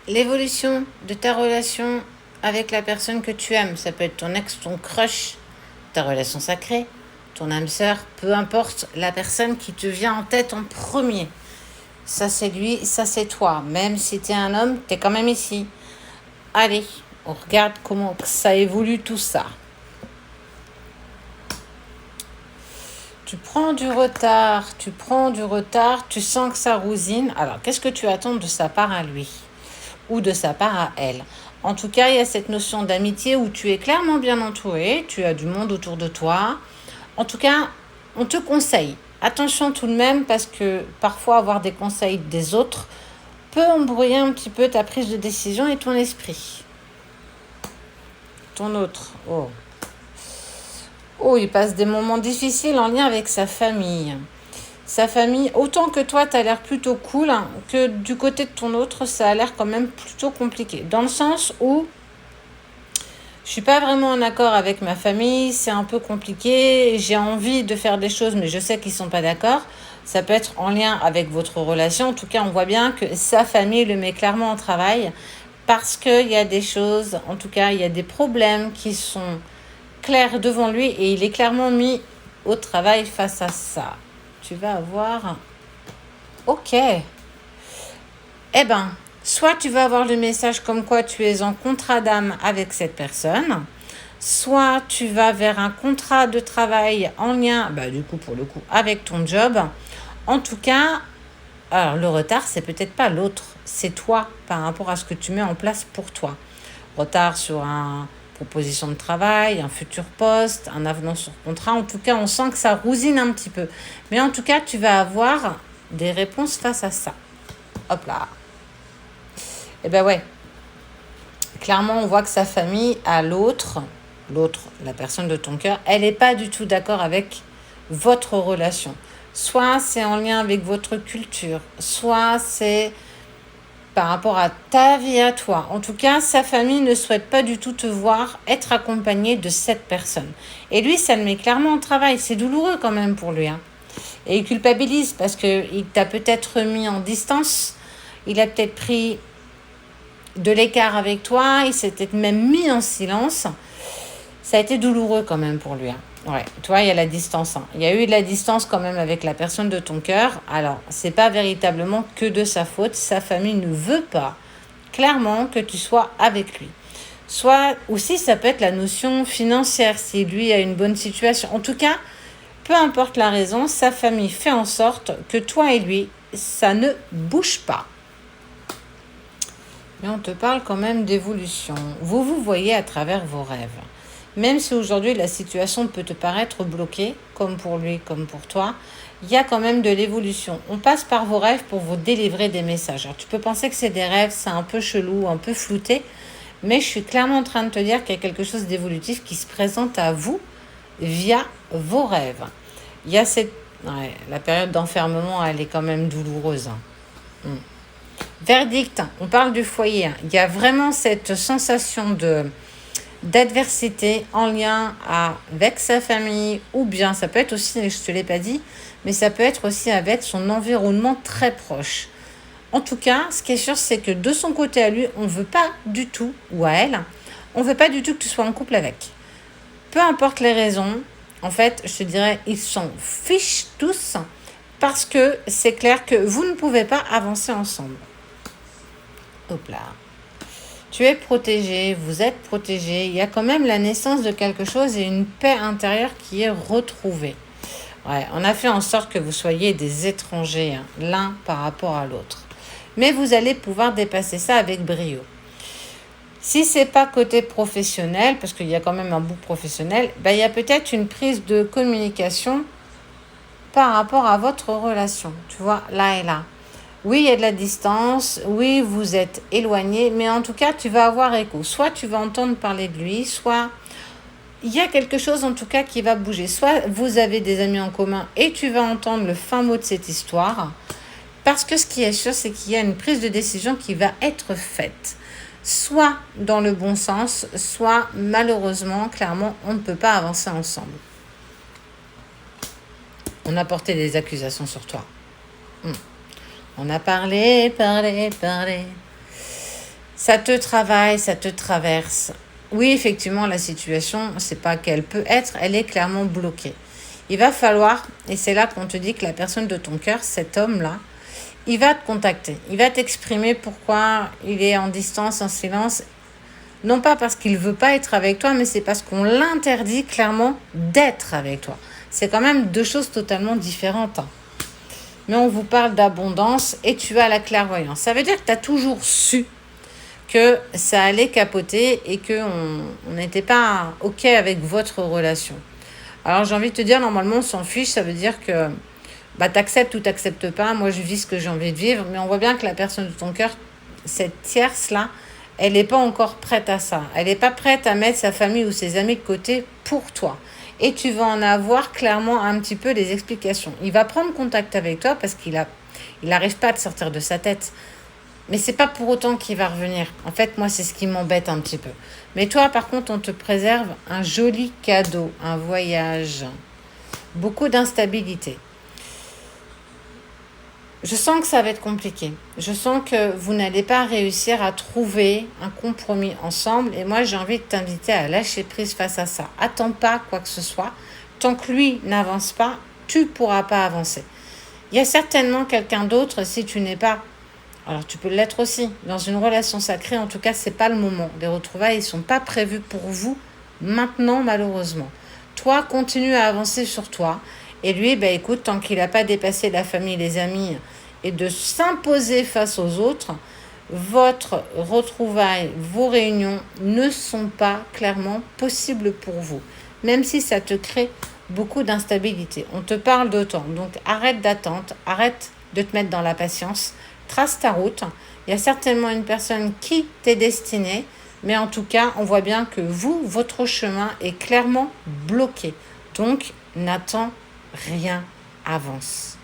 l'évolution de ta relation avec la personne que tu aimes. Ça peut être ton ex, ton crush, ta relation sacrée, ton âme sœur, peu importe la personne qui te vient en tête en premier. Ça c'est lui, ça c'est toi. Même si tu es un homme, tu es quand même ici. Allez, on regarde comment ça évolue tout ça. Tu prends du retard, tu sens que ça rousine. Alors, qu'est-ce que tu attends de sa part à lui ou de sa part à elle? En tout cas, il y a cette notion d'amitié où tu es clairement bien entouré, tu as du monde autour de toi. En tout cas, on te conseille. Attention tout de même parce que parfois avoir des conseils des autres peut embrouiller un petit peu ta prise de décision et ton esprit. Ton autre, oh. Oh, il passe des moments difficiles en lien avec sa famille. Sa famille, autant que toi, tu as l'air plutôt cool, hein, que du côté de ton autre, ça a l'air quand même plutôt compliqué. Dans le sens où je suis pas vraiment en accord avec ma famille, c'est un peu compliqué, j'ai envie de faire des choses, mais je sais qu'ils sont pas d'accord. Ça peut être en lien avec votre relation. En tout cas, on voit bien que sa famille le met clairement en travail parce qu'il y a des choses, en tout cas, il y a des problèmes qui sont clairs devant lui et il est clairement mis au travail face à ça. Tu vas avoir... Ok. Eh ben, soit tu vas avoir le message comme quoi tu es en contrat d'âme avec cette personne, soit tu vas vers un contrat de travail en lien, bah du coup pour le coup, avec ton job. En tout cas, alors le retard, c'est peut-être pas l'autre, c'est toi par rapport à ce que tu mets en place pour toi. Retard sur une proposition de travail, un futur poste, un avenant sur contrat. En tout cas, on sent que ça rousine un petit peu. Mais en tout cas, tu vas avoir des réponses face à ça. Hop là. Eh ben ouais, clairement, on voit que sa famille a l'autre, la personne de ton cœur, elle n'est pas du tout d'accord avec votre relation. Soit c'est en lien avec votre culture, soit c'est par rapport à ta vie à toi. En tout cas, sa famille ne souhaite pas du tout te voir être accompagné de cette personne. Et lui, ça le met clairement en travail. C'est douloureux quand même pour lui, hein. Et il culpabilise parce qu'il t'a peut-être mis en distance. Il a peut-être pris de l'écart avec toi. Il s'est peut-être même mis en silence. Ça a été douloureux quand même pour lui, hein. Ouais, toi, il y a la distance, hein. Il y a eu de la distance quand même avec la personne de ton cœur. Alors, c'est pas véritablement que de sa faute. Sa famille ne veut pas, clairement, que tu sois avec lui. Soit aussi, ça peut être la notion financière, si lui a une bonne situation. En tout cas, peu importe la raison, sa famille fait en sorte que toi et lui, ça ne bouge pas. Mais on te parle quand même d'évolution. Vous vous voyez à travers vos rêves. Même si aujourd'hui la situation peut te paraître bloquée, comme pour lui, comme pour toi, il y a quand même de l'évolution. On passe par vos rêves pour vous délivrer des messages. Alors tu peux penser que c'est des rêves, c'est un peu chelou, un peu flouté, mais je suis clairement en train de te dire qu'il y a quelque chose d'évolutif qui se présente à vous via vos rêves. Il y a cette... Ouais, la période d'enfermement, elle est quand même douloureuse, hein. Verdict, on parle du foyer, hein. Il y a vraiment cette sensation d'adversité en lien avec sa famille, ou bien ça peut être aussi, je ne te l'ai pas dit, mais ça peut être aussi avec son environnement très proche. En tout cas, ce qui est sûr, c'est que de son côté à lui, on ne veut pas du tout, ou à elle, on ne veut pas du tout que tu sois en couple avec. Peu importe les raisons, en fait, je te dirais, ils s'en fichent tous, parce que c'est clair que vous ne pouvez pas avancer ensemble. Hop là. Tu es protégé, vous êtes protégé. Il y a quand même la naissance de quelque chose et une paix intérieure qui est retrouvée. Ouais, on a fait en sorte que vous soyez des étrangers, hein, l'un par rapport à l'autre. Mais vous allez pouvoir dépasser ça avec brio. Si c'est pas côté professionnel, parce qu'il y a quand même un bout professionnel, ben, il y a peut-être une prise de communication par rapport à votre relation. Tu vois, là et là. Oui, il y a de la distance, oui, vous êtes éloigné, mais en tout cas, tu vas avoir écho. Soit tu vas entendre parler de lui, soit il y a quelque chose en tout cas qui va bouger. Soit vous avez des amis en commun et tu vas entendre le fin mot de cette histoire. Parce que ce qui est sûr, c'est qu'il y a une prise de décision qui va être faite. Soit dans le bon sens, soit malheureusement, clairement, on ne peut pas avancer ensemble. On a porté des accusations sur toi. On a parlé. Ça te travaille, ça te traverse. Oui, effectivement, la situation, c'est pas qu'elle peut être, elle est clairement bloquée. Il va falloir, et c'est là qu'on te dit que la personne de ton cœur, cet homme-là, il va te contacter. Il va t'exprimer pourquoi il est en distance, en silence. Non pas parce qu'il ne veut pas être avec toi, mais c'est parce qu'on l'interdit clairement d'être avec toi. C'est quand même deux choses totalement différentes, hein. Mais on vous parle d'abondance et tu as la clairvoyance. Ça veut dire que tu as toujours su que ça allait capoter et qu'on n'était pas OK avec votre relation. Alors j'ai envie de te dire, normalement on s'en fiche, ça veut dire que bah, t'acceptes ou t'acceptes pas. Moi je vis ce que j'ai envie de vivre, mais on voit bien que la personne de ton cœur, cette tierce-là, elle n'est pas encore prête à ça. Elle n'est pas prête à mettre sa famille ou ses amis de côté pour toi. Et tu vas en avoir clairement un petit peu des explications. Il va prendre contact avec toi parce il n'arrive pas à te sortir de sa tête. Mais c'est pas pour autant qu'il va revenir. En fait, moi, c'est ce qui m'embête un petit peu. Mais toi, par contre, on te préserve un joli cadeau, un voyage, beaucoup d'instabilité. Je sens que ça va être compliqué. Je sens que vous n'allez pas réussir à trouver un compromis ensemble. Et moi, j'ai envie de t'inviter à lâcher prise face à ça. Attends pas quoi que ce soit. Tant que lui n'avance pas, tu ne pourras pas avancer. Il y a certainement quelqu'un d'autre si tu n'es pas. Alors tu peux l'être aussi. Dans une relation sacrée, en tout cas, c'est pas le moment. Les retrouvailles ne sont pas prévues pour vous maintenant, malheureusement. Toi, continue à avancer sur toi. Et lui, ben écoute, tant qu'il n'a pas dépassé la famille, les amis, et de s'imposer face aux autres, votre retrouvaille, vos réunions ne sont pas clairement possibles pour vous. Même si ça te crée beaucoup d'instabilité. On te parle d'autant. Donc arrête d'attente, arrête de te mettre dans la patience. Trace ta route. Il y a certainement une personne qui t'est destinée, mais en tout cas, on voit bien que vous, votre chemin est clairement bloqué. Donc, n'attends rien, avance.